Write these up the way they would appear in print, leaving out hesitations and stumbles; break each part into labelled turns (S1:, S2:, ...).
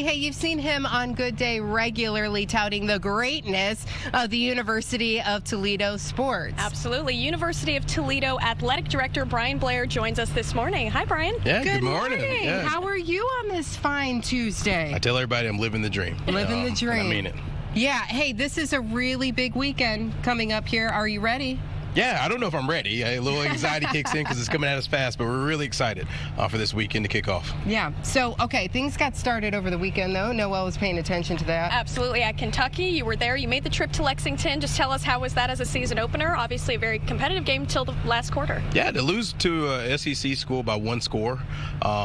S1: Hey, you've seen him on Good Day regularly touting the greatness of the University of Toledo sports.
S2: Absolutely. University of Toledo Athletic Director Bryan Blair joins us this morning. Hi, Bryan.
S3: Yeah, good morning. Yeah.
S1: How are you on this fine Tuesday?
S3: I tell everybody I'm living the dream.
S1: Living the dream.
S3: I mean it.
S1: Yeah. Hey, this is a really big weekend coming up here. Are you ready?
S3: Yeah, I don't know if I'm ready. A little anxiety kicks in because it's coming at us fast, but we're really excited for this weekend to kick off.
S1: Yeah. So, okay, things got started over the weekend, though. Noel was paying attention to that.
S2: Absolutely. At Kentucky, you were there. You made the trip to Lexington. Just tell us, how was that as a season opener? Obviously, a very competitive game till the last quarter.
S3: Yeah, to lose to a SEC school by one score,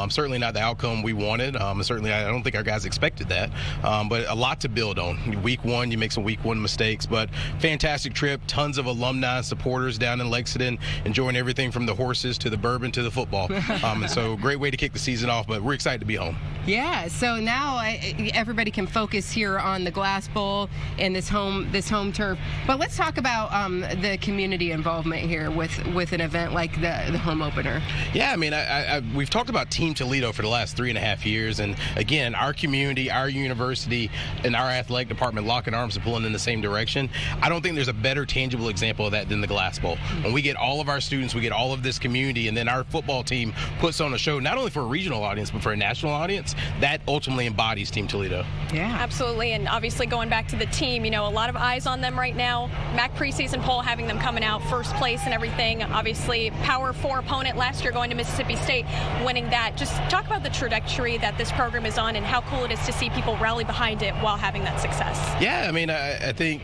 S3: certainly not the outcome we wanted. Certainly, I don't think our guys expected that, but a lot to build on. Week one, you make some week one mistakes, but fantastic trip. Tons of alumni supporters down in Lexington, enjoying everything from the horses to the bourbon to the football. And so great way to kick the season off, but we're excited to be home.
S1: Yeah, so now everybody can focus here on the Glass Bowl and this home turf. But let's talk about the community involvement here with an event like the home opener.
S3: Yeah, I mean, we've talked about Team Toledo for the last 3.5 years, and again, our community, our university, and our athletic department locking arms and pulling in the same direction. I don't think there's a better tangible example of that than the Glass Bowl. When we get all of our students, we get all of this community, and then our football team puts on a show not only for a regional audience but for a national audience, that ultimately embodies Team Toledo.
S1: Yeah,
S2: absolutely. And obviously going back to the team, you know, a lot of eyes on them right now. MAC preseason poll having them coming out first place and everything. Obviously Power 4 opponent last year going to Mississippi State, winning that. Just talk about the trajectory that this program is on and how cool it is to see people rally behind it while having that success.
S3: Yeah, I mean, I think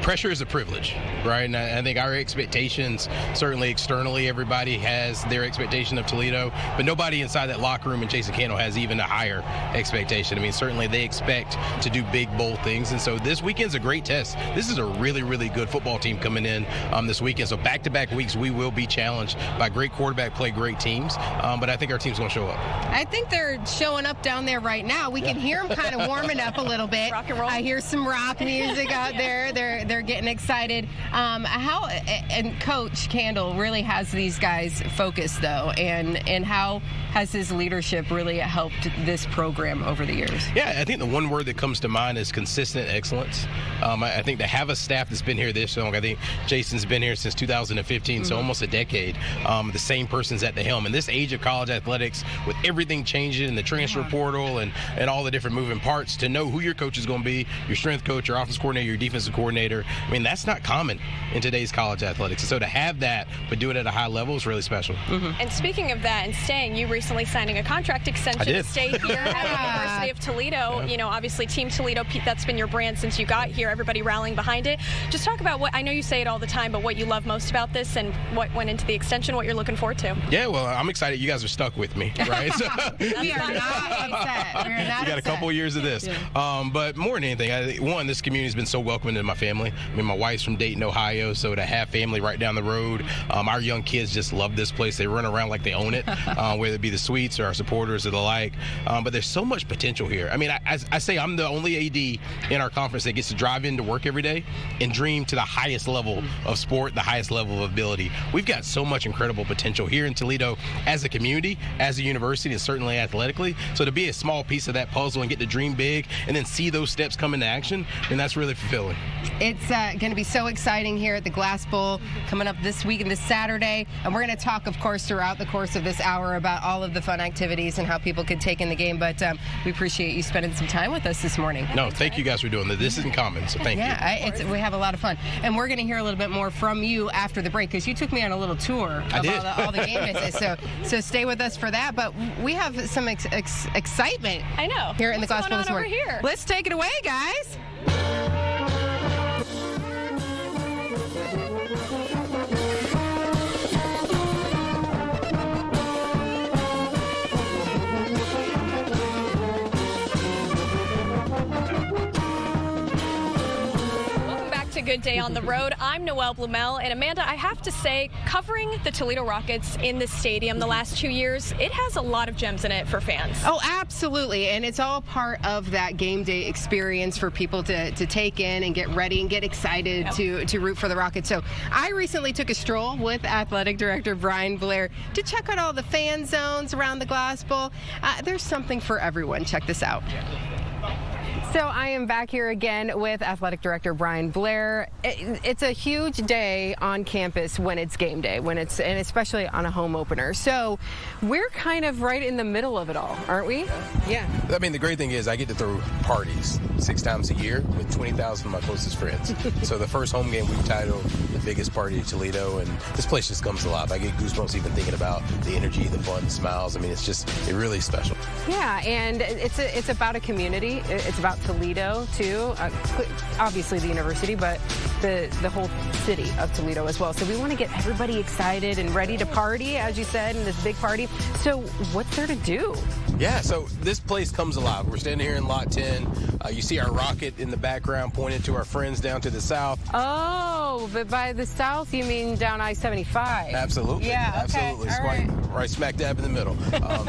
S3: pressure is a privilege, right? And I think our expectations, certainly externally, everybody has their expectation of Toledo, but nobody inside that locker room in Chase and Candle has even a higher expectation. I mean, certainly they expect to do big, bold things, and so this weekend's a great test. This is a really, really good football team coming in this weekend, so back-to-back weeks we will be challenged by great quarterback play, great teams, but I think our team's going to show up.
S1: I think they're showing up down there right now. We can hear them kind of warming up a little bit.
S2: Rock and roll.
S1: I hear some rock music out there. They're getting excited. And Coach Candle really has these guys focused, though, and how has his leadership really helped this program over the years?
S3: Yeah, I think the one word that comes to mind is consistent excellence. I think to have a staff that's been here this long, I think Jason's been here since 2015, so almost a decade. The same person's at the helm. In this age of college athletics, with everything changing, the transfer portal and all the different moving parts, to know who your coach is going to be, your strength coach, your offensive coordinator, your defensive coordinator, I mean, that's not common in today's college athletics. And so to have that, but do it at a high level, is really special.
S2: And speaking of that and staying, you recently signing a contract extension to stay here at the University of Toledo. You know, obviously Team Toledo, that's been your brand since you got here, everybody rallying behind it. Just talk about what, I know you say it all the time, but what you love most about this and what went into the extension, what you're looking forward to.
S3: Yeah, well, I'm excited you guys are stuck with me, right? So,
S1: we are not upset. We're not
S3: you got a couple years of this. But more than anything, one, this community's been so welcoming to my family. I mean, my wife's from Dayton, Ohio, so to have family right down the road, our young kids just love this place. They run around like they own it, whether it be the suites or our supporters or the like. But there's so much potential here. I mean, I say I'm the only AD in our conference that gets to drive into work every day and dream to the highest level of sport, the highest level of ability. We've got so much incredible potential here in Toledo as a community, as a university, and certainly athletically. So to be a small piece of that puzzle and get to dream big and then see those steps come into action, and that's really fulfilling.
S1: It's going to be so exciting here at the Glass Bowl coming up this week and this Saturday. And we're going to talk, of course, throughout the course of this hour about all of the fun activities and how people could take in the game. But we appreciate you spending some time with us this morning.
S3: No, thank you guys for doing this. This isn't common, so thank you.
S1: Yeah, we have a lot of fun. And we're going to hear a little bit more from you after the break, because you took me on a little tour of all the game visits. So stay with us for that. But we have some excitement.
S2: I know.
S1: Here in the Glass Bowl this morning.
S2: Over here?
S1: Let's take it away, guys.
S2: Good Day on the Road. I'm Noelle Blumel, and Amanda, I have to say, covering the Toledo Rockets in this stadium the last 2 years, it has a lot of gems in it for fans.
S1: Oh, absolutely, and it's all part of that game day experience for people to take in and get ready and get excited to root for the Rockets. So I recently took a stroll with Athletic Director Bryan Blair to check out all the fan zones around the Glass Bowl. There's something for everyone. Check this out. So I am back here again with Athletic Director Bryan Blair. It's a huge day on campus when it's game day, and especially on a home opener. So we're kind of right in the middle of it all, aren't we? Yeah.
S3: I mean, the great thing is I get to throw parties 6 times a year with 20,000 of my closest friends. So the first home game we've titled The Biggest Party at Toledo, and this place just comes alive. I get goosebumps even thinking about the energy, the fun, the smiles. I mean, it's really special.
S1: Yeah, and it's about a community. It's about Toledo too, obviously the university, but the whole city of Toledo as well. So we want to get everybody excited and ready to party, as you said, in this big party. So what's there to do?
S3: Yeah, so this place comes alive. We're standing here in Lot 10. You see our rocket in the background pointed to our friends down to the south.
S1: Oh, but by the south, you mean down I-75?
S3: Absolutely.
S1: Yeah, okay.
S3: Absolutely. It's right smack dab in the middle.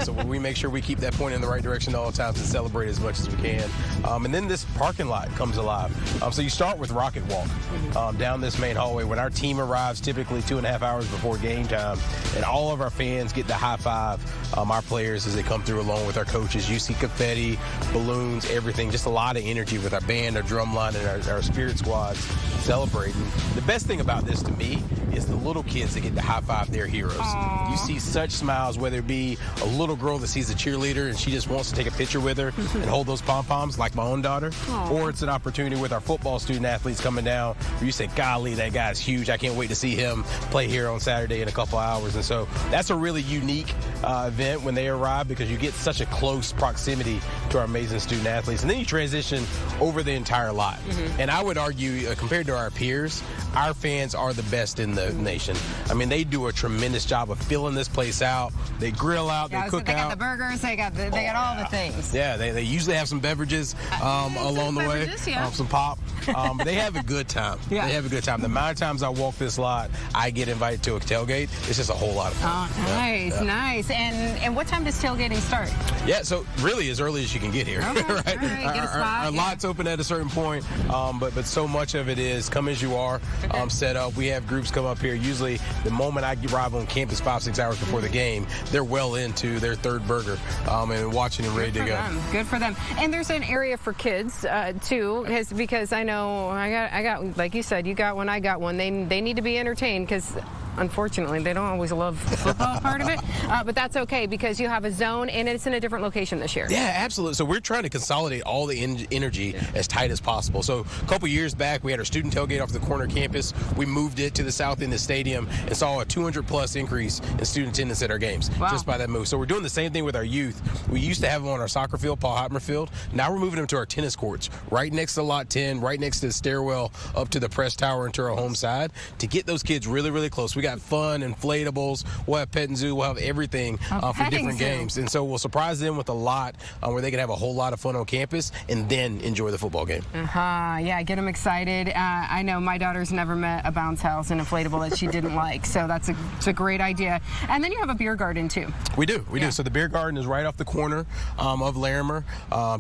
S3: So we make sure we keep that point in the right direction at all times and celebrate as much as we can. And then this parking lot comes alive. So you start with Rocket Walk down this main hallway when our team arrives typically 2.5 hours before game time, and all of our fans get to high five our players as they come through along with our coaches. You see confetti, balloons, everything, just a lot of energy with our band, our drum line, and our spirit squads celebrating. The best thing about this to me is the little kids that get to high five their heroes.
S1: Aww.
S3: You see such smiles, whether it be a little girl that sees a cheerleader and she just wants to take a picture with her and hold those pom-poms like my own daughter, or it's an opportunity with our football student athletes coming down where you say, golly, that guy's huge. I can't wait to see him play here on Saturday in a couple hours. And so that's a really unique event when they arrive, because you get such a close proximity to our amazing student athletes. And then you transition over the entire lot. And I would argue, compared to our peers, our fans are the best in the nation. I mean, they do a tremendous job of filling this place out. They grill out, they cook out.
S1: They got the burgers, they got all the things.
S3: Yeah, they usually have some beverages along the way, some pop. But they have a good time.
S1: Yeah.
S3: They have a good time. The amount of times I walk this lot, I get invited to a tailgate. It's just a whole lot of fun.
S1: Oh, nice, nice. And what time does tailgating start?
S3: Yeah, so really as early as you can get here.
S1: Okay.
S3: Right?
S1: All right. Get a spot.
S3: Our lot's open at a certain point, but so much of it is come as you are, set up. We have groups come up here. Usually the moment I arrive on campus 5-6 hours before the game, they're well into their third burger and watching and ready to go.
S1: Good for them. And there's an area for kids too, because I know I got like you said, you got one, I got one. They need to be entertained, because unfortunately, they don't always love the football part of it, but that's okay because you have a zone and it's in a different location this year.
S3: Yeah, absolutely. So we're trying to consolidate all the energy as tight as possible. So a couple years back, we had our student tailgate off the corner campus. We moved it to the south end of the stadium and saw a 200+ increase in student attendance at our games just by that move. So we're doing the same thing with our youth. We used to have them on our soccer field, Paul Hotmer Field. Now we're moving them to our tennis courts, right next to Lot 10, right next to the stairwell up to the press tower into our home side, to get those kids really, really close. We got fun, inflatables, we'll have petting zoo, we'll have everything for different games. And so we'll surprise them with a lot where they can have a whole lot of fun on campus and then enjoy the football game.
S1: Yeah, get them excited. I know my daughter's never met a bounce house and inflatable that she didn't like, so it's a great idea. And then you have a beer garden too.
S3: We do. So the beer garden is right off the corner of Larimer.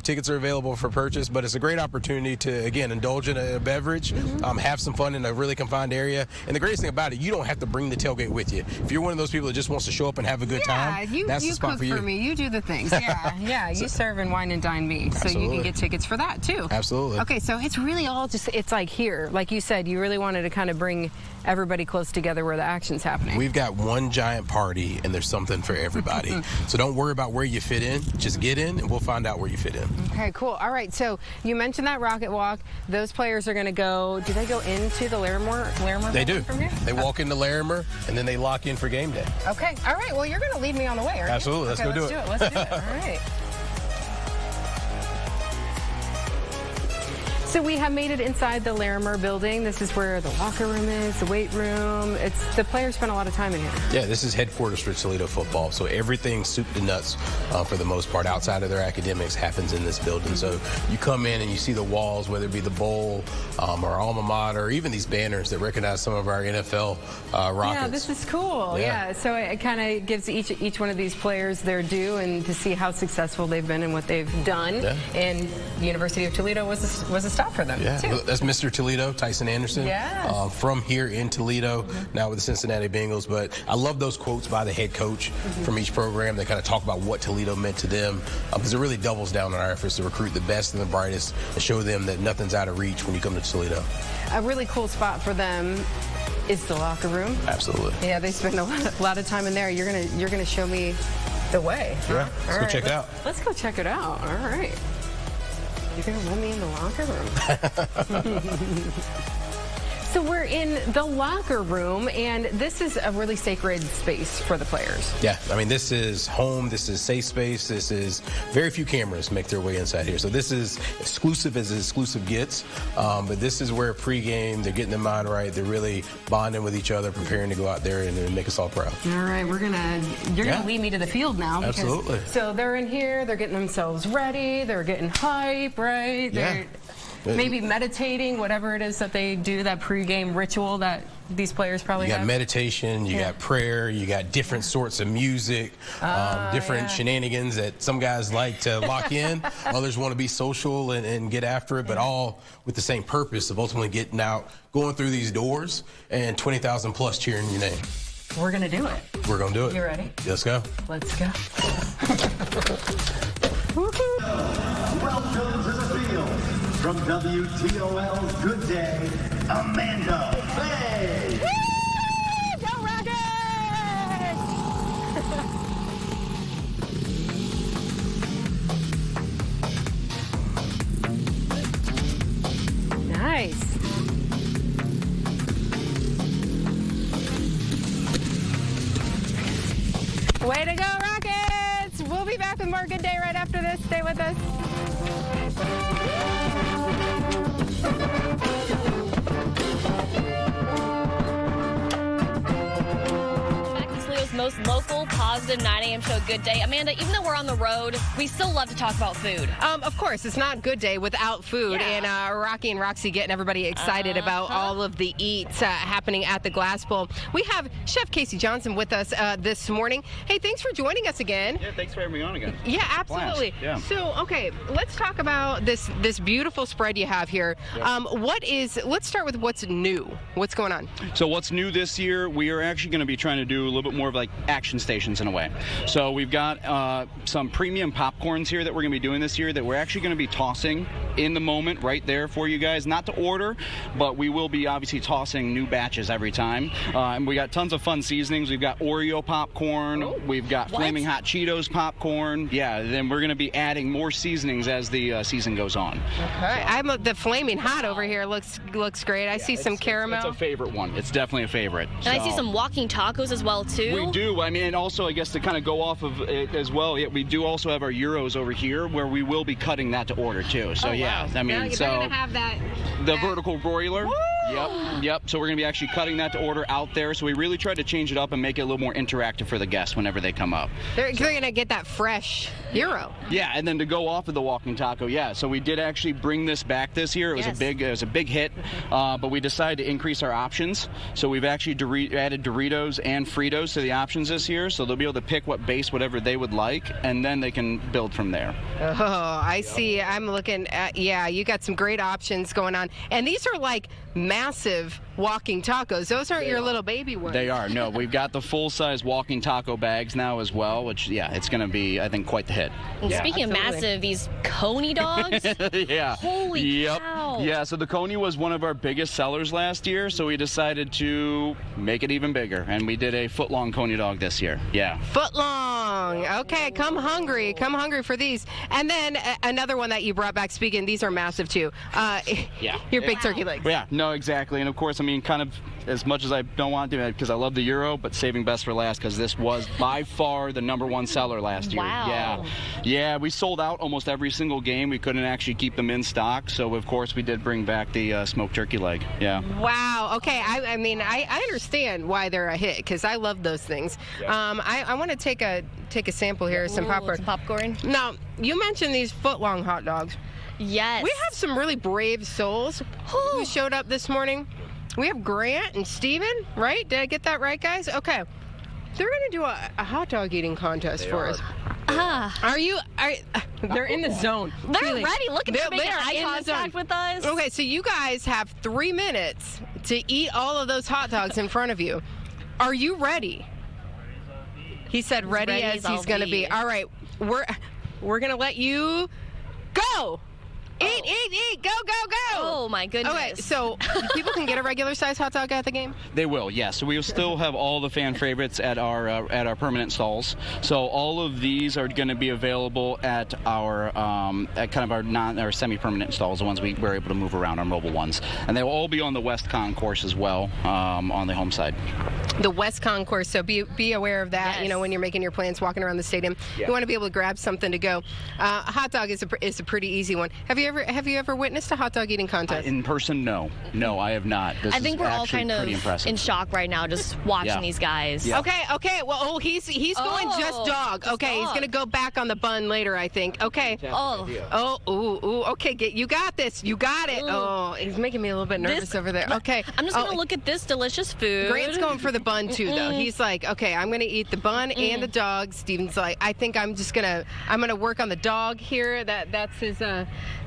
S3: Tickets are available for purchase, but it's a great opportunity to, again, indulge in a beverage, have some fun in a really confined area. And the greatest thing about it, you don't have to bring the tailgate with you. If you're one of those people that just wants to show up and have a good time, that's the spot for you.
S1: You cook for me. You do the things. Yeah. You serve and wine and dine me, so you can get tickets for that too.
S3: Absolutely.
S1: Okay, so it's really all just, it's like here, like you said, you really wanted to kind of bring everybody close together where the action's happening.
S3: We've got one giant party and there's something for everybody. So don't worry about where you fit in. Just get in and we'll find out where you fit in.
S1: Okay, cool. All right, so you mentioned that rocket walk. Those players are going to go, do they go into the Larimer
S3: They do.
S1: From here?
S3: They walk into Larimer and then they lock in for game day.
S1: Okay, all right. Well, you're going to lead me on the way, aren't you?
S3: Absolutely. Let's go do it.
S1: Let's do it. All right. So we have made it inside the Larimer building. This is where the locker room is, the weight room. The players spend a lot of time in here.
S3: Yeah, this is headquarters for Toledo football. So everything soup to nuts, for the most part, outside of their academics, happens in this building. So you come in and you see the walls, whether it be the bowl, our alma mater, or even these banners that recognize some of our NFL Rockets.
S1: Yeah, this is cool. Yeah, so it kind of gives each one of these players their due, and to see how successful they've been and what they've done. And University of Toledo was a stop for them, too.
S3: That's Mr. Toledo, Tyson Anderson.
S1: Yes.
S3: From here in Toledo, now with the Cincinnati Bengals. But I love those quotes by the head coach from each program. They kind of talk about what Toledo meant to them, because it really doubles down on our efforts to recruit the best and the brightest and show them that nothing's out of reach when you come to Toledo.
S1: A really cool spot for them is the locker room.
S3: Absolutely.
S1: Yeah, they spend a lot of time in there. You're gonna show me the way.
S3: Yeah, let's go check it out.
S1: Let's go check it out. All right. You're gonna let me in the locker room. So we're in the locker room, and this is a really sacred space for the players.
S3: Yeah, I mean, this is home. This is safe space. This is very few cameras make their way inside here. So this is exclusive as exclusive gets. But this is where pregame, they're getting their mind right. They're really bonding with each other, preparing to go out there and make us all proud. All
S1: right, you're gonna lead me to the field now. Because,
S3: absolutely.
S1: So they're in here. They're getting themselves ready. They're getting hype, right?
S3: Yeah.
S1: Maybe meditating, whatever it is that they do, that pregame ritual that these players probably have.
S3: You got meditation, you got prayer, you got different sorts of music, different shenanigans that some guys like to lock in. Others want to be social and get after it, but all with the same purpose of ultimately getting out, going through these doors, and 20,000 plus cheering your name.
S1: We're going to do it.
S3: We're going to do it.
S1: You ready?
S3: Let's go.
S1: Let's go.
S4: Welcome to the field. From WTOL's Good Day, Amanda Faye.
S1: Woo! Go Rockets! Nice. Way to go, Rockets! We'll be back with more Good Day right after this. Stay with us.
S5: Most local, positive 9 a.m. show, Good Day. Amanda, even though we're on the road, we still love to talk about food.
S1: Of course, it's not Good Day without food. And Rocky and Roxy getting everybody excited about all of the eats happening at the Glass Bowl. We have Chef Casey Johnson with us this morning. Hey, thanks for joining us again.
S6: Yeah, thanks for having me on again.
S1: Yeah, absolutely.
S6: Yeah.
S1: So, okay, let's talk about this beautiful spread you have here. Let's start with what's new. What's going on?
S6: So what's new this year, we are actually going to be trying to do a little bit more of like action stations in a way. So we've got some premium popcorns here that we're going to be doing this year that we're actually going to be tossing in the moment right there for you guys. Not to order, but we will be obviously tossing new batches every time. And we got tons of fun seasonings. We've got Oreo popcorn. We've got Flaming Hot Cheetos popcorn. Yeah, then we're going to be adding more seasonings as the season goes on.
S1: Okay. So, the Flaming Hot over here looks great. I see some caramel.
S6: It's a favorite one. It's definitely a favorite.
S5: And I see some walking tacos as well, too.
S6: We do. I mean, and also, I guess to kind of go off of it as well, we do also have our gyros over here where we will be cutting that to order, too. So,
S1: wow.
S6: I mean,
S1: they're going to have that.
S6: The vertical broiler.
S1: Woo!
S6: Yep. So we're going to be actually cutting that to order out there. So we really try to change it up and make it a little more interactive for the guests whenever they come up.
S1: They're going to get that fresh gyro.
S6: Yeah, and then to go off of the walking taco, so we did actually bring this back this year. It was a big hit, but we decided to increase our options. So we've actually added Doritos and Fritos to the options this year, so they'll be able to pick whatever they would like, and then they can build from there.
S1: Oh, I see. I'm looking at, you got some great options going on. And these are like massive walking tacos. Those aren't your little baby ones.
S6: They are. No, we've got the full-size walking taco bags now as well, which, it's going to be, I think, quite the hit.
S5: And speaking of massive, these Coney dogs.
S6: Yeah.
S5: Holy cow.
S6: Yeah, so the Coney was one of our biggest sellers last year, so we decided to make it even bigger, and we did a foot-long Coney dog this year. Yeah.
S1: Foot-long. Okay, come hungry for these. And then another one that you brought back, speaking, these are massive too. Your big turkey legs.
S6: Yeah, no, exactly. And of course, I mean, kind of as much as I don't want to, because I love the Euro, but saving best for last, because this was by far the #1 seller last year.
S5: Wow.
S6: Yeah, we sold out almost every single game. We couldn't actually keep them in stock, so of course we did bring back the smoked turkey leg. Yeah.
S1: Wow. Okay. I mean, I understand why they're a hit, because I love those things. Yeah. I want to take a sample here of some popcorn.
S5: Some popcorn.
S1: Now, you mentioned these foot-long hot dogs.
S5: Yes.
S1: We have some really brave souls who showed up this morning. We have Grant and Steven, right? Did I get that right, guys? Okay. They're going to do a hot dog eating contest for us. They're in the zone.
S5: They're
S1: Really.
S5: ready. Look at them making eye
S1: in the
S5: contact
S1: zone.
S5: with us.
S1: Okay, so you guys have 3 minutes to eat all of those hot dogs in front of you. Are you ready? He said ready as he's going to be. All right, we're going to let you go. Eat, go.
S5: Oh, my goodness.
S1: Okay, so people can get a regular size hot dog at the game?
S6: They will, yes. So we will still have all the fan favorites at our permanent stalls. So all of these are going to be available at our at kind of our semi-permanent stalls, the ones we're able to move around, our mobile ones, and they will all be on the West Concourse as well, on the home side.
S1: The West Concourse, so be aware of that.
S5: Yes.
S1: You know, when you're making your plans, walking around the stadium, you want to be able to grab something to go. A hot dog is a pretty easy one. Have you ever witnessed a hot dog eating contest?
S6: In person, no, I have not.
S5: I think we're all kind of
S6: impressive.
S5: in shock right now just watching these guys.
S6: Yeah.
S1: Okay. Well, he's going just dog. Okay, he's going to go back on the bun later, I think. Okay. Okay, you got this. You got it. Oh, he's making me a little bit nervous over there. Okay.
S5: I'm just going to look at this delicious food.
S1: Grant's going for the bun too, though. He's like, okay, I'm going to eat the bun and the dog. Steven's like, I think I'm going to work on the dog here. That's his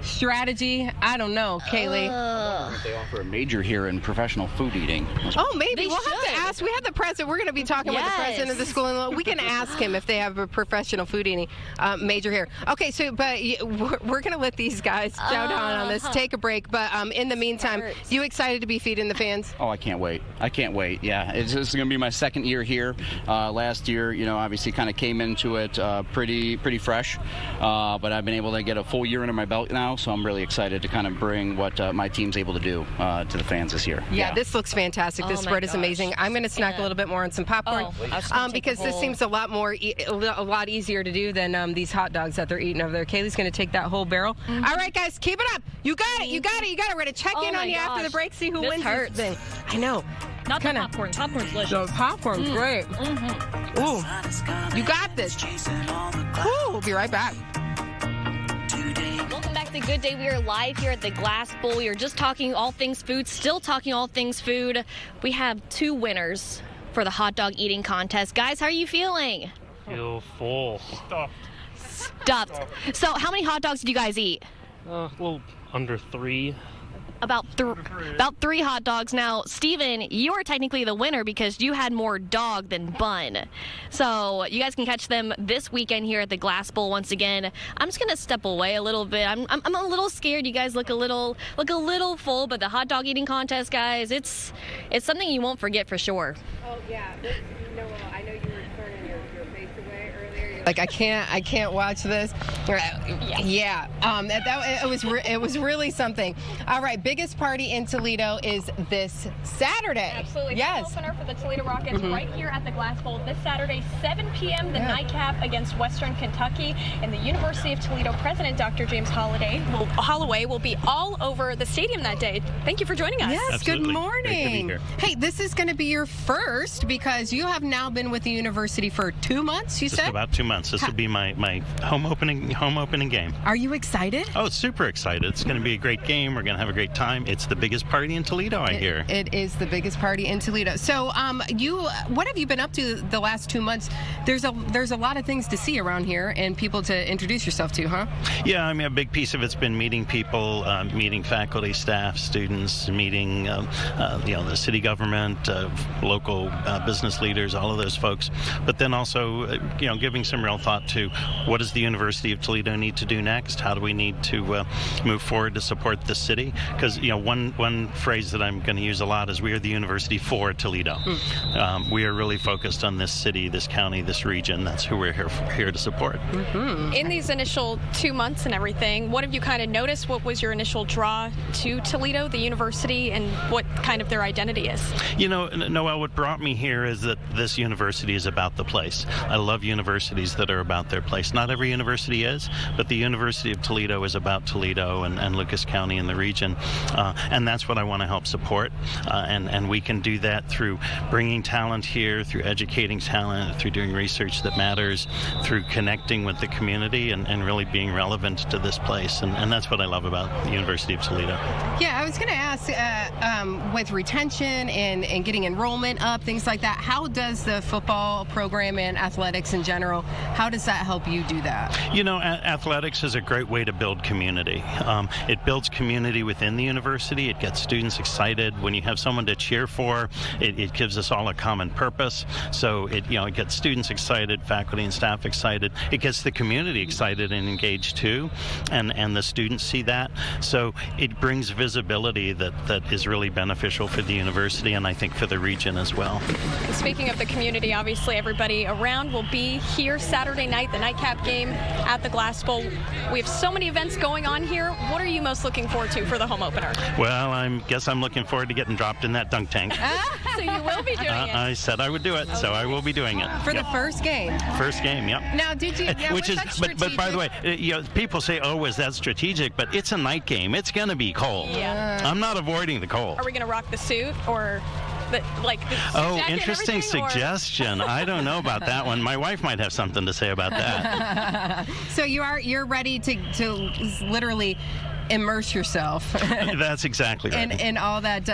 S1: strategy. I don't know, Kaylee.
S6: They offer a major here in professional food eating.
S1: Oh, maybe.
S5: They
S1: We'll have to
S5: should.
S1: ask. We have the president. We're going to be talking with the president of the school. We can ask him if they have a professional food eating major here. Okay, so but we're going to let these guys chow down on this. Take a break. But in the meantime, you excited to be feeding the fans?
S6: Oh, I can't wait. Yeah, this is going to be my second year here. Last year, obviously kind of came into it pretty fresh. But I've been able to get a full year under my belt now, so I'm really excited to kind of bring what my team's able to do to the fans this year.
S1: Yeah, this looks fantastic. This spread is amazing. I'm going to snack a little bit more on some popcorn because this seems a lot easier to do than these hot dogs that they're eating over there. Kaylee's going to take that whole barrel. All right, guys, keep it up. You got it. We're going to check in on you after the break, see who wins this thing. I know.
S5: Not the popcorn. Popcorn's delicious.
S1: The popcorn's great. Ooh, you got this. Ooh, we'll be right back.
S5: Welcome back to Good Day. We are live here at the Glass Bowl. We are just talking all things food, still talking all things food. We have 2 winners for the hot dog eating contest. Guys, how are you feeling?
S7: Feel full.
S5: Stuffed. So how many hot dogs did you guys eat?
S7: Well, under 3.
S5: About 3 hot dogs. Now, Steven, you are technically the winner because you had more dog than bun. So you guys can catch them this weekend here at the Glass Bowl once again. I'm just gonna step away a little bit. I'm a little scared. You guys look a little full, but the hot dog eating contest, guys, it's something you won't forget for sure.
S1: Oh yeah, I know you were turning your face away earlier. Like I can't watch this. Yeah. It was really something. All right, biggest party in Toledo is this Saturday.
S2: Absolutely.
S1: Yes.
S2: Opener for the Toledo Rockets right here at the Glass Bowl this Saturday, 7 p.m. The nightcap against Western Kentucky, and the University of Toledo president, Dr. James Holloway, will be all over the stadium that day. Thank you for joining us.
S1: Yes.
S7: Absolutely.
S1: Good morning.
S7: Great to be here.
S1: Hey, this is going to be your first because you have now been with the university for 2 months. You
S7: Just
S1: said
S7: about 2 months. This will be my home opening game.
S1: Are you excited?
S7: Oh, super excited. It's going to be a great game. We're going to have a great time. It's the biggest party in Toledo, I hear.
S1: It is the biggest party in Toledo. So, what have you been up to the last 2 months? There's a lot of things to see around here and people to introduce yourself to, huh?
S7: Yeah, I mean, a big piece of it's been meeting people, meeting faculty, staff, students, meeting, the city government, local business leaders, all of those folks. But then also, giving some real thought to what does the University of Toledo need to do next? How do we need to move forward to support the city? Because one phrase that I'm going to use a lot is we are the university for Toledo. We are really focused on this city, this county, this region. That's who we're here to support.
S2: In these initial 2 months and everything, what have you kind of noticed? What was your initial draw to Toledo, the university, and what kind of their identity is?
S7: Noelle, what brought me here is that this university is about the place. I love universities that are about their place. Not every university is, but the University of Toledo is about Toledo and Lucas County and the region. And that's what I want to help support. And we can do that through bringing talent here, through educating talent, through doing research that matters, through connecting with the community and really being relevant to this place. And that's what I love about the University of Toledo.
S1: Yeah, I was going to ask, with retention and getting enrollment up, things like that, how does the football program and athletics in general How does that help you do that?
S7: You know, athletics is a great way to build community. It builds community within the university. It gets students excited. When you have someone to cheer for, it gives us all a common purpose. So it gets students excited, faculty and staff excited. It gets the community excited and engaged too, and the students see that. So it brings visibility that is really beneficial for the university and I think for the region as well.
S2: Speaking of the community, obviously everybody around will be here Saturday night, the nightcap game at the Glass Bowl. We have so many events going on here. What are you most looking forward to for the home opener?
S7: Well, I guess I'm looking forward to getting dropped in that dunk tank.
S2: So you will be doing it.
S7: I said I would do it, so I will be doing it.
S1: For the first game?
S7: First game, yep.
S1: Now, did you... Now,
S7: which is, but by the way, people say, oh, is that strategic? But it's a night game. It's going to be cold.
S2: Yeah.
S7: I'm not avoiding the cold.
S2: Are we going to rock the suit or...
S7: Oh, interesting suggestion. I don't know about that one. My wife might have something to say about that.
S1: So you're ready to literally immerse yourself.
S7: That's exactly right.
S1: And all that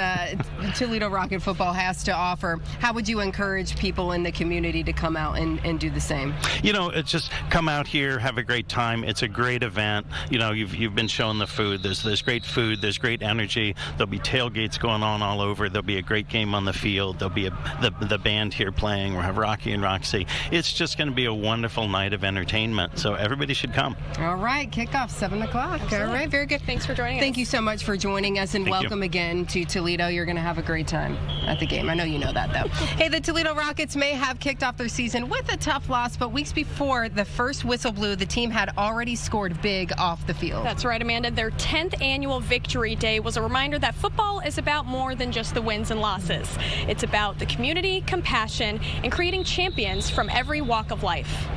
S1: Toledo Rocket football has to offer. How would you encourage people in the community to come out and do the same?
S7: It's just come out here, have a great time. It's a great event. You've been shown the food. There's great food. There's great energy. There'll be tailgates going on all over. There'll be a great game on the field. There'll be the band here playing. We'll have Rocky and Roxy. It's just going to be a wonderful night of entertainment. So everybody should come.
S1: All right, kickoff 7 o'clock. All right, very good.
S2: Thanks for joining us.
S1: Thank you so much for joining us, and welcome again to Toledo. You're going to have a great time at the game. I know you know that, though. Hey, the Toledo Rockets may have kicked off their season with a tough loss, but weeks before the first whistle blew, the team had already scored big off the field.
S2: That's right, Amanda. Their 10th annual Victory Day was a reminder that football is about more than just the wins and losses. It's about the community, compassion, and creating champions from every walk of life.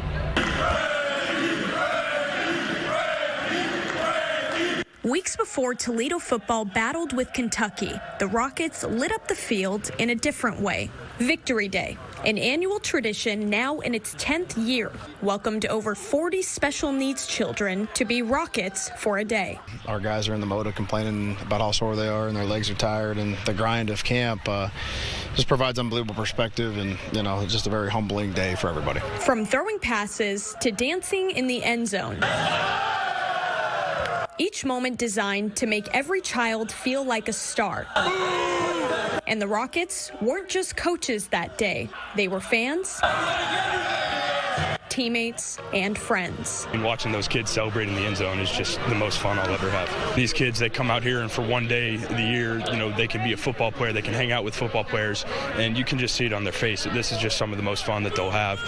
S8: Weeks before Toledo football battled with Kentucky, the Rockets lit up the field in a different way. Victory Day, an annual tradition now in its 10th year, welcomed over 40 special needs children to be Rockets for a day.
S9: Our guys are in the mode of complaining about how sore they are and their legs are tired, and the grind of camp just provides unbelievable perspective, and it's just a very humbling day for everybody. From
S8: throwing passes to dancing in the end zone. Each moment designed to make every child feel like a star. And the Rockets weren't just coaches that day. They were fans, teammates, and friends.
S10: And watching those kids celebrate in the end zone is just the most fun I'll ever have. These kids, they come out here, and for one day of the year, they can be a football player, they can hang out with football players, and you can just see it on their face. This is just some of the most fun that they'll have.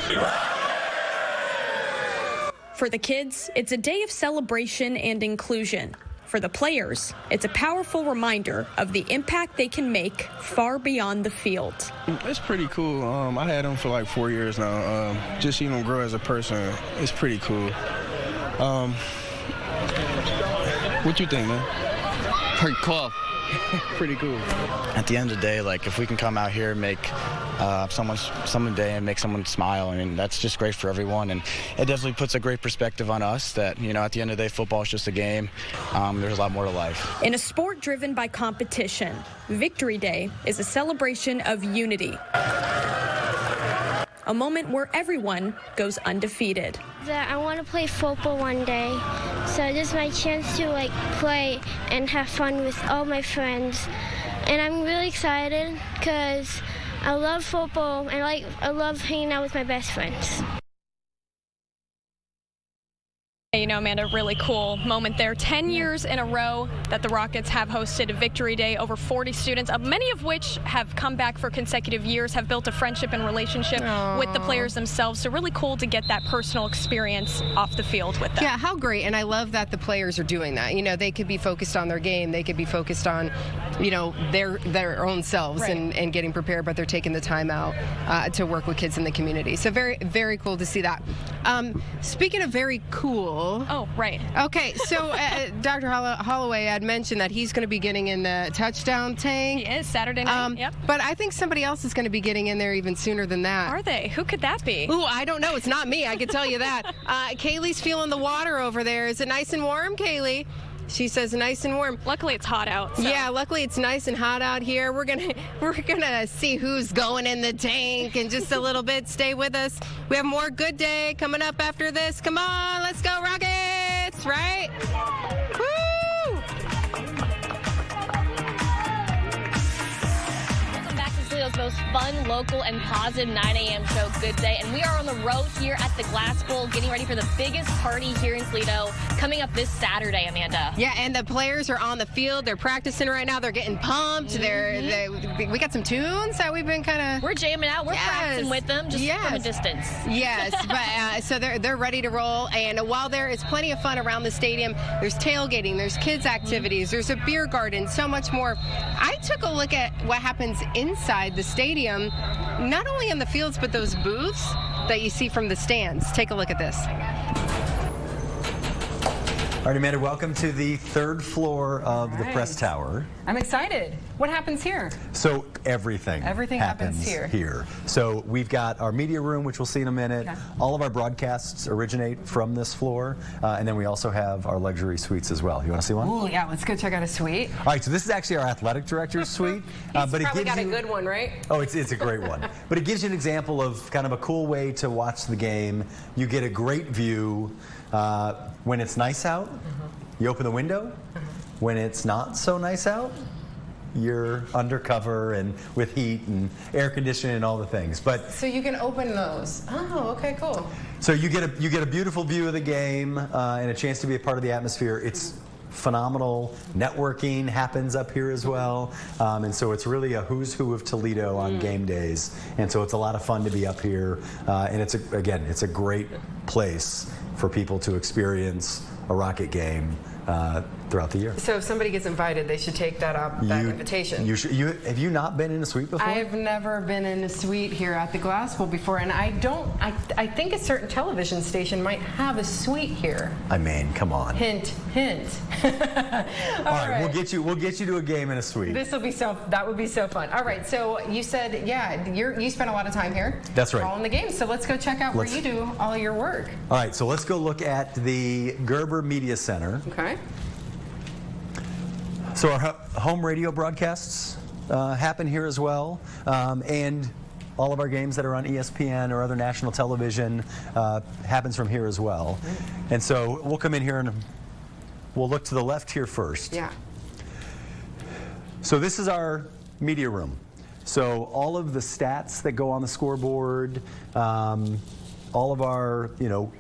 S8: For the kids, it's a day of celebration and inclusion. For the players, it's a powerful reminder of the impact they can make far beyond the field.
S11: It's pretty cool. I had him for like 4 years now. Just seeing him grow as a person, it's pretty cool. What you think, man?
S12: Pretty cool.
S11: Pretty cool.
S13: At the end of the day, if we can come out here and make someone's day and make someone smile, that's just great for everyone, and it definitely puts a great perspective on us that, at the end of the day, football is just a game. There's a lot more to life.
S8: In a sport driven by competition, Victory Day is a celebration of unity. A moment where everyone goes undefeated.
S14: I want to play football one day, so this is my chance to play and have fun with all my friends. And I'm really excited because I love football and I love hanging out with my best friends.
S2: Amanda, really cool moment there. 10 years in a row that the Rockets have hosted a Victory Day. Over 40 students, many of which have come back for consecutive years, have built a friendship and relationship with the players themselves. So really cool to get that personal experience off the field with them.
S1: Yeah, how great. And I love that the players are doing that. They could be focused on their game. They could be focused on, their own selves, right, and getting prepared, but they're taking the time out to work with kids in the community. So very, very cool to see that. Speaking of very cool.
S2: Oh, right.
S1: Okay, so Dr. Holloway had mentioned that he's going to be getting in the touchdown tank.
S2: He is, Saturday night, yep.
S1: But I think somebody else is going to be getting in there even sooner than that.
S2: Are they? Who could that be?
S1: Ooh, I don't know. It's not me, I can tell you that. Kaylee's feeling the water over there. Is it nice and warm, Kaylee? She says nice and warm.
S2: Luckily, it's hot out. So.
S1: Yeah, luckily it's nice and hot out here. We're gonna see who's going in the tank in just a little bit. Stay with us. We have more Good Day coming up after this. Come on, let's go Rockets! Right? Woo!
S5: Toledo's most fun, local, and positive 9 a.m. show, Good Day. And we are on the road here at the Glass Bowl, getting ready for the biggest party here in Toledo coming up this Saturday, Amanda.
S1: Yeah, and the players are on the field. They're practicing right now. They're getting pumped. We got some tunes that we've been kind of...
S5: We're jamming out. We're practicing with them just from a distance.
S1: Yes, but so they're ready to roll. And while there is plenty of fun around the stadium, there's tailgating, there's kids' activities, there's a beer garden, so much more. I took a look at what happens inside the stadium, not only in the fields, but those booths that you see from the stands. Take a look at this.
S12: All right, Amanda, welcome to the 3rd floor of the Press Tower.
S15: I'm excited. What happens here?
S12: So everything happens here. So we've got our media room, which we'll see in a minute. Okay. All of our broadcasts originate from this floor, and then we also have our luxury suites as well. You want to see one?
S15: Ooh, yeah, let's go check out a suite.
S12: All right, so this is actually our athletic director's suite.
S15: But it probably got a good one, right?
S12: Oh, it's a great one. But it gives you an example of kind of a cool way to watch the game. You get a great view. When it's nice out, you open the window. When it's not so nice out, you're undercover and with heat and air conditioning and all the things. But
S1: so you can open those. Oh, okay, cool.
S12: So you get a beautiful view of the game and a chance to be a part of the atmosphere. It's phenomenal. Networking happens up here as well, and so it's really a who's who of Toledo on game days. And so it's a lot of fun to be up here, and it's a great place for people to experience a Rocket game throughout the year.
S1: So if somebody gets invited, they should take that invitation.
S12: Have you not been in a suite before?
S1: I've never been in a suite here at the Glass Bowl before, and I think a certain television station might have a suite here.
S12: I mean, come on.
S1: Hint, hint.
S12: All right, we'll get you to a game in a suite.
S1: That would be so fun. All right, so you said, you spent a lot of time here.
S12: That's right.
S1: Following the game, so let's go check out where you do all your work.
S12: All right, so let's go look at the Gerber Media Center.
S1: Okay.
S12: So our home radio broadcasts happen here as well, and all of our games that are on ESPN or other national television happens from here as well. And so we'll come in here and we'll look to the left here first.
S1: Yeah.
S12: So this is our media room. So all of the stats that go on the scoreboard, all of our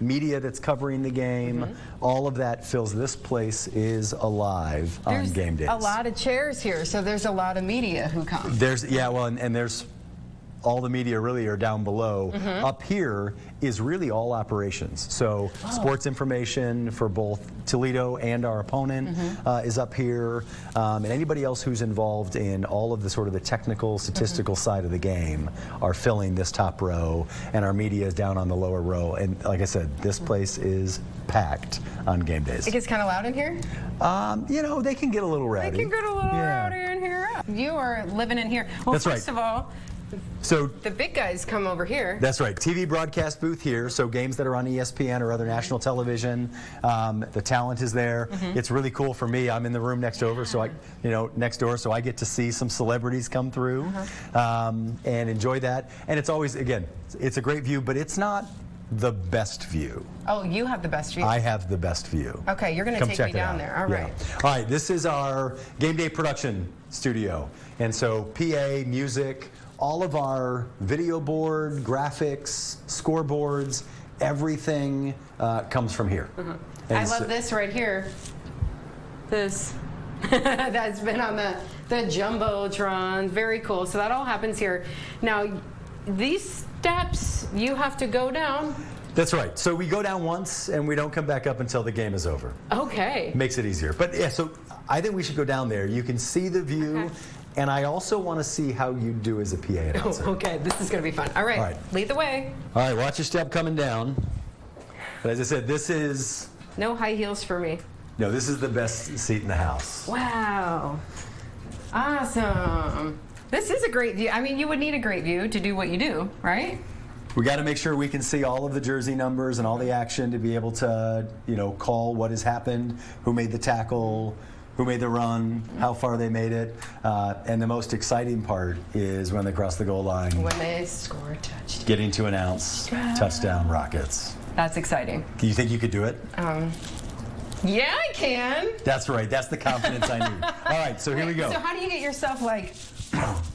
S12: media that's covering the game, all of that fills this place is alive on game days.
S1: There's a lot of chairs here, so there's a lot of media who come.
S12: And there's all the media really are down below. Up here is really all operations. So sports information for both Toledo and our opponent is up here. And anybody else who's involved in all of the sort of the technical, statistical side of the game are filling this top row, and our media is down on the lower row. And like I said, this place is packed on game days.
S1: It gets kind of loud in here?
S12: They can get a little rowdy.
S1: They can get a little rowdy in here. You are living in here. Well, first of all,
S12: so
S1: the big guys come over here.
S12: That's right. TV broadcast booth here. So games that are on ESPN or other national television, the talent is there. It's really cool for me. I'm in the room next door, so I get to see some celebrities come through and enjoy that. And it's always, again, it's a great view, but it's not the best view.
S1: Oh, you have the best view?
S12: I have the best view.
S1: Okay, you're going to take me down there. All right.
S12: All right, this is our game day production studio. And so PA, music, all of our video board, graphics, scoreboards, everything comes from here.
S1: I love this right here. This that's been on the Jumbotron. Very cool. So that all happens here. Now, these steps, you have to go down.
S12: That's right. So we go down once and we don't come back up until the game is over.
S1: Okay.
S12: Makes it easier. But yeah, so I think we should go down there. You can see the view. And I also want to see how you do as a PA announcer.
S1: Okay, this is going to be fun. All right, lead the way.
S12: All right, watch your step coming down. But as I said, this is...
S1: No high heels for me.
S12: No, this is the best seat in the house.
S1: Wow. Awesome. This is a great view. I mean, you would need a great view to do what you do, right?
S12: We got to make sure we can see all of the jersey numbers and all the action to be able to, call what has happened, who made the tackle, who made the run, how far they made it. And the most exciting part is when they cross the goal line.
S15: When they score a touchdown.
S12: Getting to announce touchdown Rockets.
S15: That's exciting.
S12: Do you think you could do it?
S15: Yeah, I can.
S12: That's right. That's the confidence I need. All right, so here we go.
S15: So how do you get yourself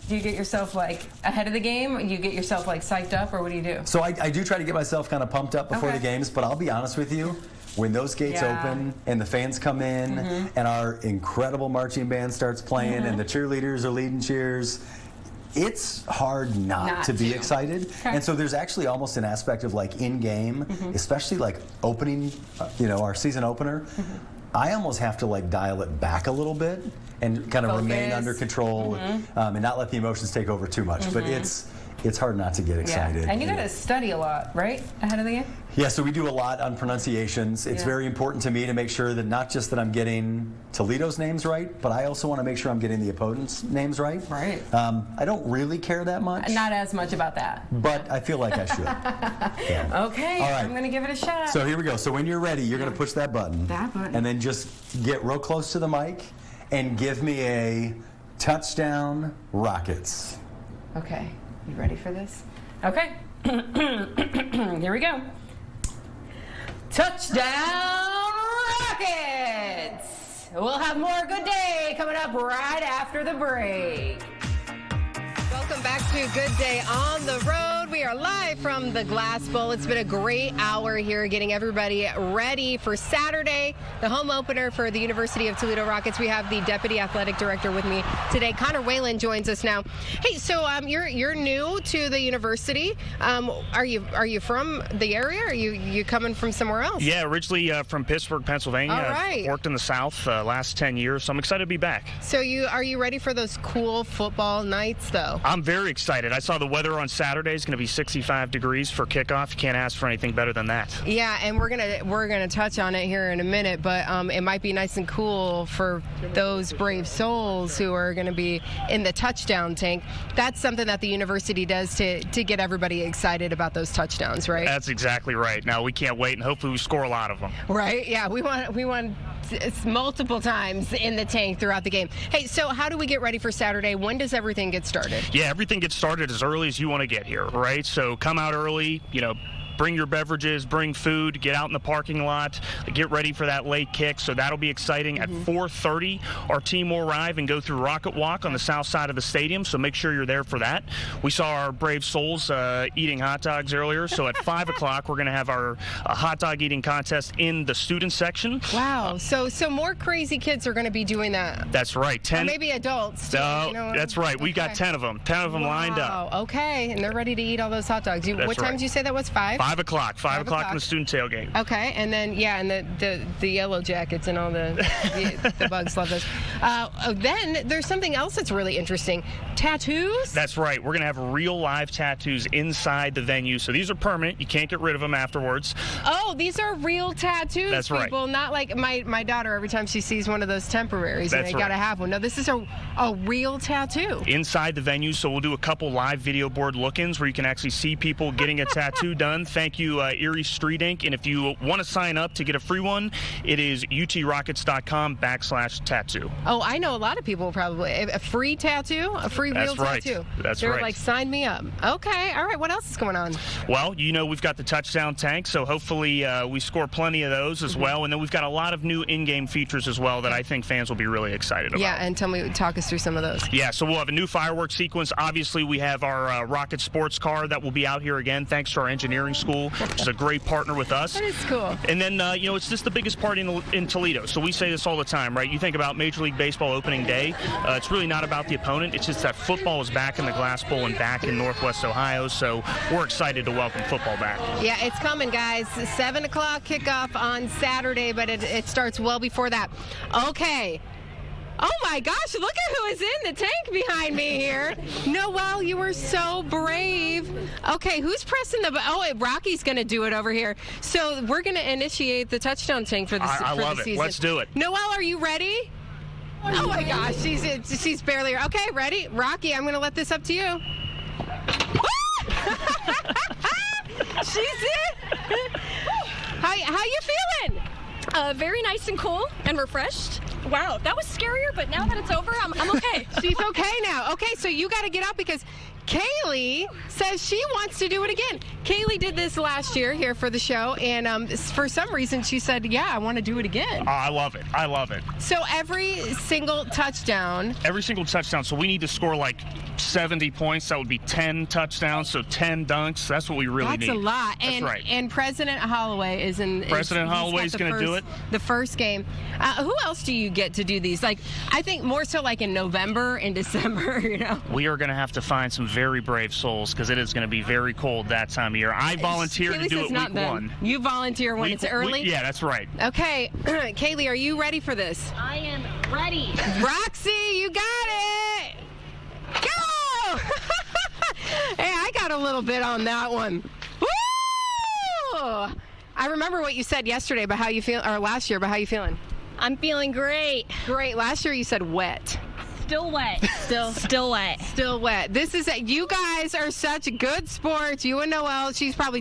S15: do you get yourself ahead of the game? You get yourself psyched up, or what do you do?
S12: So I do try to get myself kind of pumped up before the games, but I'll be honest with you, when those gates open and the fans come in and our incredible marching band starts playing and the cheerleaders are leading cheers, it's hard not to be excited.
S15: Okay.
S12: And so there's actually almost an aspect of in-game, especially opening, our season opener, I almost have to dial it back a little bit and kind of remain under control and not let the emotions take over too much. But it's hard not to get excited.
S15: Yeah. And you got to study a lot, right, ahead of the game?
S12: Yeah, so we do a lot on pronunciations. It's very important to me to make sure that not just that I'm getting Toledo's names right, but I also want to make sure I'm getting the opponent's names right.
S15: Right.
S12: I don't really care that much.
S15: Not as much about that.
S12: But I feel like I should. Yeah.
S15: Okay, all right. I'm going to give it a shot.
S12: So here we go. So when you're ready, you're going to push that button.
S15: That button.
S12: And then just get real close to the mic and give me a touchdown Rockets.
S15: Okay. You ready for this? Okay. Here we go. Touchdown Rockets! We'll have more Good Day coming up right after the break.
S1: Welcome back to Good Day on the Road. We are live from the Glass Bowl. It's been a great hour here getting everybody ready for Saturday, the home opener for the University of Toledo Rockets. We have the Deputy Athletic Director with me today. Whelan joins us now. Hey, so you're new to the university. Are you from the area? Or are you coming from somewhere else?
S16: Yeah, originally from Pittsburgh, Pennsylvania.
S1: All right.
S16: I've worked in the South last 10 years, so I'm excited to be back.
S1: So are you ready for those cool football nights, though?
S16: I'm very excited. I saw the weather on Saturday is going to be 65 degrees for kickoff. You can't ask for anything better than that.
S1: Yeah, and we're gonna touch on it here in a minute, but it might be nice and cool for those brave souls who are going to be in the touchdown tank. That's something that the university does to get everybody excited about those touchdowns, right?
S16: That's exactly right. Now we can't wait, and hopefully we score a lot of them.
S1: Right? Yeah, we want it's multiple times in the tank throughout the game. Hey, so how do we get ready for Saturday? When does everything get started?
S16: Yeah, everything gets started as early as you want to get here, right? So come out early, bring your beverages, bring food, get out in the parking lot, get ready for that late kick. So that'll be exciting. At 4:30, our team will arrive and go through Rocket Walk on the south side of the stadium, so make sure you're there for that. We saw our brave souls eating hot dogs earlier, so at 5 o'clock, we're going to have our hot dog eating contest in the student section.
S1: Wow, so more crazy kids are going to be doing that.
S16: That's right. 10.
S1: Or maybe adults.
S16: No, that's right. We got 10 of them. 10 of them lined up.
S1: Okay, and they're ready to eat all those hot dogs. What time did you say that was? 5?
S16: 5 o'clock. 5 o'clock in the student tailgate.
S1: Okay, and then and the yellow jackets and all the bugs love those. Then there's something else that's really interesting. Tattoos?
S16: That's right. We're going to have real live tattoos inside the venue. So these are permanent. You can't get rid of them afterwards.
S1: Oh, these are real tattoos,
S16: that's
S1: people.
S16: Right.
S1: Not like my daughter, every time she sees one of those temporaries, and they got to have one. No, this is a real tattoo.
S16: Inside the venue, so we'll do a couple live video board look-ins where you can actually see people getting a tattoo done. Thank you, Erie Street Ink. And if you want to sign up to get a free one, it is utrockets.com/tattoo.
S1: Oh, I know a lot of people probably. A free tattoo? A free real tattoo? They're like, sign me up. Okay, all right. What else is going on?
S16: Well, we've got the touchdown tank, so hopefully we score plenty of those as well. And then we've got a lot of new in-game features as well that I think fans will be really excited about.
S1: Yeah, and talk us through some of those.
S16: Yeah, so we'll have a new fireworks sequence. Obviously, we have our Rocket sports car that will be out here again, thanks to our engineering school, which is a great partner with us.
S1: That is cool.
S16: And then, it's just the biggest party in Toledo. So we say this all the time, right? You think about Major League Baseball opening day. It's really not about the opponent. It's just that football is back in the Glass Bowl and back in Northwest Ohio. So we're excited to welcome football back.
S1: Yeah, it's coming, guys. 7 o'clock kickoff on Saturday, but it starts well before that. Okay. Oh my gosh, look at who is in the tank behind me here. Noelle, you were so brave. Okay, who's pressing the button? Oh, Rocky's going to do it over here. So we're going to initiate the touchdown tank for the season.
S16: I love it. Let's do it.
S1: Noelle, are you ready? Oh my gosh, she's barely. Okay, ready? Rocky, I'm going to let this up to you. She's in. How you feeling?
S2: Very nice and cool and refreshed. Wow, that was scarier, but now that it's over, I'm okay.
S1: She's okay now. Okay, so you got to get out because Kaylee says she wants to do it again. Kaylee did this last year here for the show, and for some reason she said, yeah, I want to do it again.
S16: Oh, I love it. I love it.
S1: So every single touchdown.
S16: So we need to score like 70 points. That would be 10 touchdowns, so 10 dunks. That's what we really need.
S1: That's a lot.
S16: That's right.
S1: And President Holloway is in.
S16: President Holloway's going to do it.
S1: The first game. Who else do you get to do these? Like, I think more so like in November and December, you know.
S16: We are going to have to find some very brave souls because it is going to be very cold that time of year. I volunteer to do it week one.
S1: You volunteer when it's early?
S16: Yeah, that's right.
S1: Okay. Kaylee, are you ready for this?
S5: I am ready.
S1: Roxy, you got it. Go! Hey, I got a little bit on that one. Woo! I remember what you said yesterday about how you feel, or last year about how you feeling.
S5: I'm feeling great.
S1: Great. Last year you said wet.
S5: Still wet. Still wet.
S1: Still wet. This is you guys are such good sports. You and Noelle. She's probably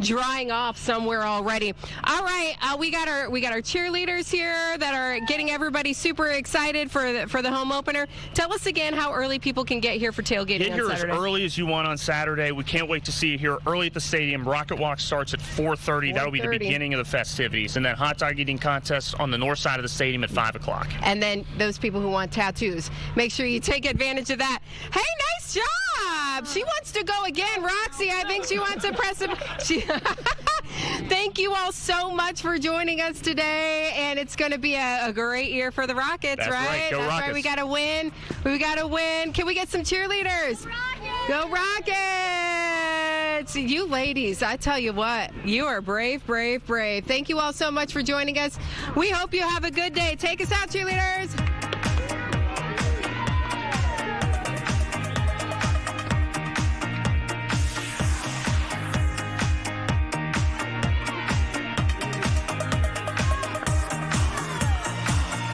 S1: drying off somewhere already. All right, we got our cheerleaders here that are getting everybody super excited for the home opener. Tell us again how early people can get here for tailgating.
S16: Get here
S1: on Saturday.
S16: as early as you want on Saturday. We can't wait to see you here early at the stadium. Rocket Walk starts at 4:30. That'll be the beginning of the festivities, and then hot dog eating contest on the north side of the stadium at 5 o'clock.
S1: And then those people who want tattoos, make sure you take advantage of that. Hey, nice job. She wants to go again, Roxy. I think she wants to press him. Thank you all so much for joining us today, and it's going to be a great year for the Rockets,
S16: That's right. Go
S1: That's
S16: Rockets.
S1: right. We got to win. We got to win. Can we get some cheerleaders? Go Rockets! You ladies, I tell you what, you are brave, brave, brave. Thank you all so much for joining us. We hope you have a good day. Take us out, cheerleaders.